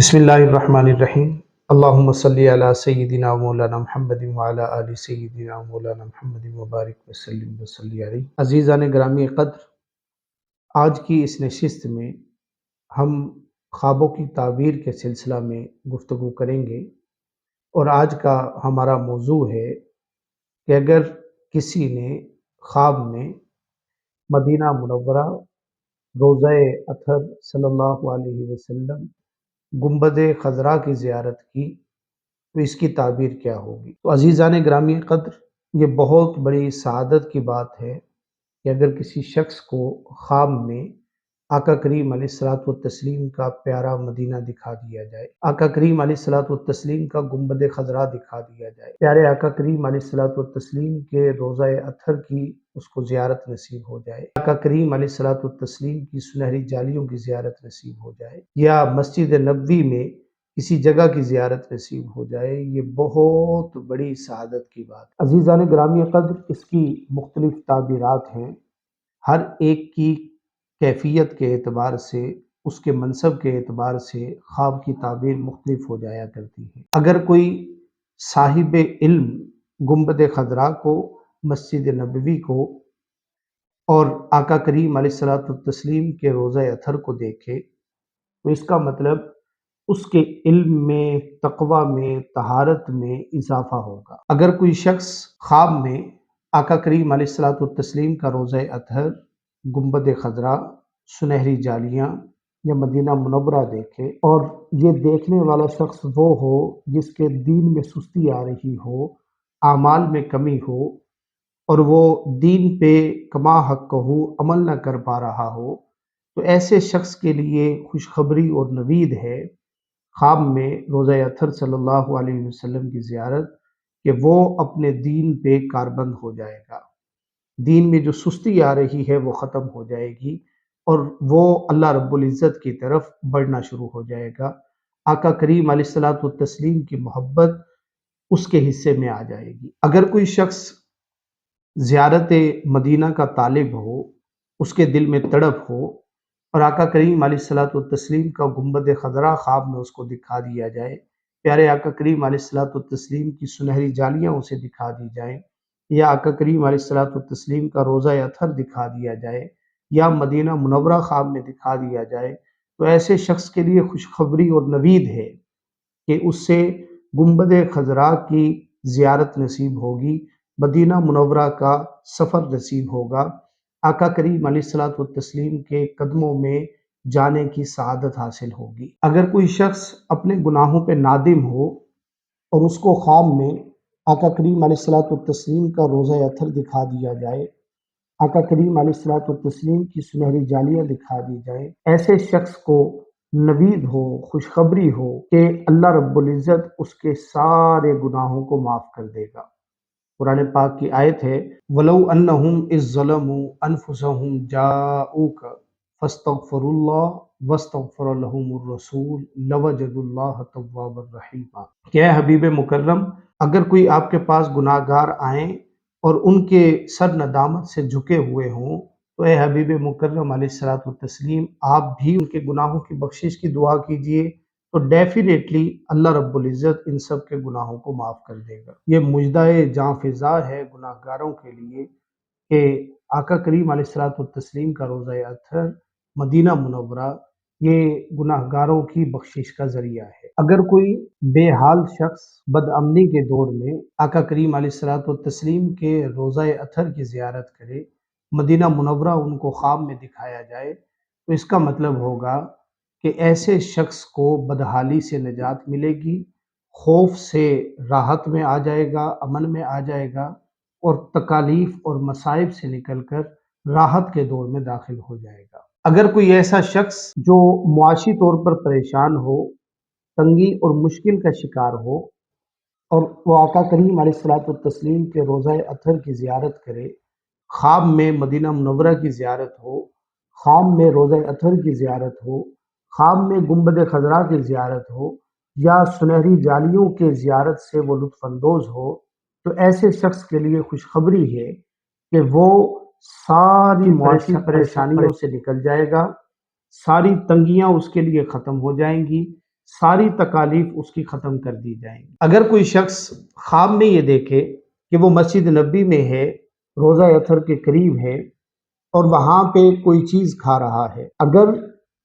بسم اللہ الرحمن الرحیم۔ اللہم صلی علی سیدنا مولانا محمد وعلی آل سیدنا مولانا محمد وبارک وسلم وصلی علیہ۔ عزیزان گرامی قدر، آج کی اس نشست میں ہم خوابوں کی تعبیر کے سلسلہ میں گفتگو کریں گے، اور آج کا ہمارا موضوع ہے کہ اگر کسی نے خواب میں مدینہ منورہ، روضہ اطہر صلی اللہ علیہ وسلم، گنبد خضرا کی زیارت کی تو اس کی تعبیر کیا ہوگی؟ تو عزیزان گرامی قدر، یہ بہت بڑی سعادت کی بات ہے کہ اگر کسی شخص کو خواب میں آقا کریم علیہ الصلوۃ والتسلیم کا پیارا مدینہ دکھا دیا جائے، آقا کریم علیہ الصلوۃ والتسلیم کا گنبد خضرا دکھا دیا جائے، پیارے آقا کریم علیہ الصلوۃ والتسلیم کے روضہ اطہر کی اس کو زیارت نصیب ہو جائے، آقا کریم علیہ الصلوۃ والتسلیم کی سنہری جالیوں کی زیارت نصیب ہو جائے، یا مسجد نبوی میں کسی جگہ کی زیارت نصیب ہو جائے، یہ بہت بڑی سعادت کی بات ہے۔ عزیزان گرامی قدر، اس کی مختلف تعبیرات ہیں، ہر ایک کی کیفیت کے اعتبار سے، اس کے منصب کے اعتبار سے خواب کی تعبیر مختلف ہو جایا کرتی ہے۔ اگر کوئی صاحب علم گنبد خضرا کو، مسجد نبوی کو اور آقا کریم علیہ الصلوۃ والتسلیم کے روضہ اطہر کو دیکھے تو اس کا مطلب اس کے علم میں، تقوی میں، طہارت میں اضافہ ہوگا۔ اگر کوئی شخص خواب میں آقا کریم علیہ الصلوۃ والتسلیم کا روضہ اطہر، گنبد خضرا، سنہری جالیاں یا مدینہ منورہ دیکھے، اور یہ دیکھنے والا شخص وہ ہو جس کے دین میں سستی آ رہی ہو، اعمال میں کمی ہو، اور وہ دین پہ کما حق ہو عمل نہ کر پا رہا ہو، تو ایسے شخص کے لیے خوشخبری اور نوید ہے خواب میں روضہ اطہر صلی اللہ علیہ وسلم کی زیارت، کہ وہ اپنے دین پہ کاربند ہو جائے گا، دین میں جو سستی آ رہی ہے وہ ختم ہو جائے گی، اور وہ اللہ رب العزت کی طرف بڑھنا شروع ہو جائے گا، آقا کریم علیہ الصلوۃ والتسلیم کی محبت اس کے حصے میں آ جائے گی۔ اگر کوئی شخص زیارت مدینہ کا طالب ہو، اس کے دل میں تڑپ ہو، اور آقا کریم علیہ الصلوۃ والتسلیم کا گنبد خضرا خواب میں اس کو دکھا دیا جائے، پیارے آقا کریم علیہ الصلوۃ والتسلیم کی سنہری جالیاں اسے دکھا دی جائیں، یا آقا کریم علیہ الصلوۃ والتسلیم کا روضہ اطہر دکھا دیا جائے، یا مدینہ منورہ خواب میں دکھا دیا جائے، تو ایسے شخص کے لیے خوشخبری اور نوید ہے کہ اس سے گنبد خضرا کی زیارت نصیب ہوگی، مدینہ منورہ کا سفر نصیب ہوگا، آقا کریم علیہ الصلوۃ والتسلیم کے قدموں میں جانے کی سعادت حاصل ہوگی۔ اگر کوئی شخص اپنے گناہوں پہ نادم ہو اور اس کو خواب میں آقا کریم علیہ الصلوۃ والتسلیم کا روضہ اطہر دکھا دیا جائے، آقا کریم علیہ الصلوۃ والتسلیم کی سنہری جالیاں دکھا دی جائیں، ایسے شخص کو نوید ہو، خوشخبری ہو کہ اللہ رب العزت اس کے سارے گناہوں کو معاف کر دے گا۔ قرآن پاک کی آیت ہے، وَلَوْ أَنَّهُمْ إِذ ظَّلَمُوا أَنفُسَهُمْ جَاءُوكَ فَاسْتَغْفَرُوا اللَّهَ وَاسْتَغْفَرَ لَهُمُ الرَّسُولُ لَوَجَدُوا اللَّهَ تَوَّابًا رَحِيمًا۔ کیا ہے حبیب مکرم، اگر کوئی آپ کے پاس گناہگار آئیں اور ان کے سر ندامت سے جھکے ہوئے ہوں، تو اے حبیب مکرم علیہ الصلوۃ والتسلیم، آپ بھی ان کے گناہوں کی بخشش کی دعا کیجئے، تو ڈیفینیٹلی اللہ رب العزت ان سب کے گناہوں کو معاف کر دے گا۔ یہ مژدہ جاں فضا ہے گناہ گاروں کے لیے کہ آقا کریم علیہ الصلوۃ والتسلیم کا روضہ اطہر، مدینہ منورہ، یہ گناہ گاروں کی بخشش کا ذریعہ ہے۔ اگر کوئی بے حال شخص بدامنی کے دور میں آقا کریم علیہ الصلوۃ والتسلیم کے روضہ اطہر کی زیارت کرے، مدینہ منورہ ان کو خواب میں دکھایا جائے، تو اس کا مطلب ہوگا کہ ایسے شخص کو بدحالی سے نجات ملے گی، خوف سے راحت میں آ جائے گا، امن میں آ جائے گا، اور تکالیف اور مصائب سے نکل کر راحت کے دور میں داخل ہو جائے گا۔ اگر کوئی ایسا شخص جو معاشی طور پر پریشان ہو، تنگی اور مشکل کا شکار ہو، اور وہ آقا کریم علیہ الصلوۃ والتسلیم کے روضہ اطہر کی زیارت کرے، خواب میں مدینہ منورہ کی زیارت ہو، خواب میں روضہ اطہر کی زیارت ہو، خواب میں گنبد خضرا کی زیارت ہو، یا سنہری جالیوں کے زیارت سے وہ لطف اندوز ہو، تو ایسے شخص کے لیے خوشخبری ہے کہ وہ ساری معاشی پریشانیوں سے نکل جائے گا، ساری تنگیاں اس کے لیے ختم ہو جائیں گی، ساری تکالیف اس کی ختم کر دی جائیں گی۔ اگر کوئی شخص خواب میں یہ دیکھے کہ وہ مسجد نبی میں ہے، روزہ اطہر کے قریب ہے اور وہاں پہ کوئی چیز کھا رہا ہے، اگر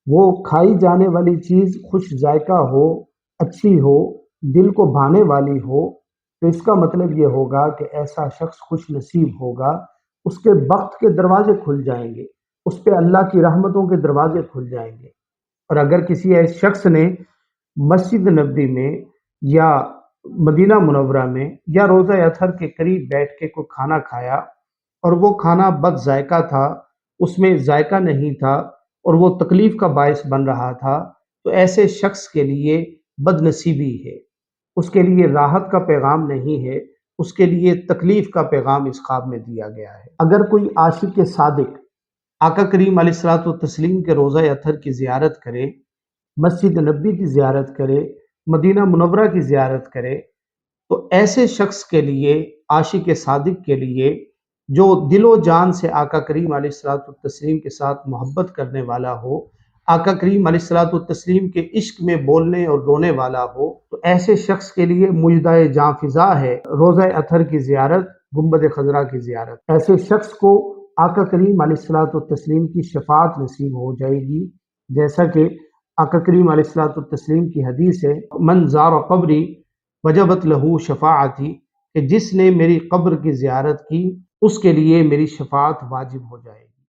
وہ کھائی جانے والی چیز خوش ذائقہ ہو، اچھی ہو، دل کو بھانے والی ہو، تو اس کا مطلب یہ ہوگا کہ ایسا شخص خوش نصیب ہوگا، اس کے بخت کے دروازے کھل جائیں گے، اس پہ اللہ کی رحمتوں کے دروازے کھل جائیں گے۔ اور اگر کسی ایسے شخص نے مسجد نبوی میں یا مدینہ منورہ میں یا روزہ اطہر کے قریب بیٹھ کے کوئی کھانا کھایا اور وہ کھانا بد ذائقہ تھا، اس میں ذائقہ نہیں تھا اور وہ تکلیف کا باعث بن رہا تھا، تو ایسے شخص کے لیے بد نصیبی ہے، اس کے لیے راحت کا پیغام نہیں ہے، اس کے لیے تکلیف کا پیغام اس خواب میں دیا گیا ہے۔ اگر کوئی عاشق صادق آقا کریم علیہ الصلوۃ والتسلیم کے روزہ اطہر کی زیارت کرے، مسجد نبی کی زیارت کرے، مدینہ منورہ کی زیارت کرے، تو ایسے شخص کے لیے، عاشق صادق کے لیے، جو دل و جان سے آقا کریم علیہ الصلوۃ والتسلیم کے ساتھ محبت کرنے والا ہو، آقا کریم علیہ الصلوۃ والتسلیم کے عشق میں بولنے اور رونے والا ہو، تو ایسے شخص کے لیے مجدہ جاں فضا ہے روزہ اطہر کی زیارت، گنبد خضرا کی زیارت۔ ایسے شخص کو آقا کریم علیہ الصلوۃ والتسلیم کی شفاعت نصیب ہو جائے گی، جیسا کہ آقا کریم علیہ الصلوۃ والتسلیم کی حدیث ہے، من زار قبری وجبت لہو شفاعتی، کہ جس نے میری قبر کی زیارت کی اس کے لیے میری شفاعت واجب ہو جائے گی۔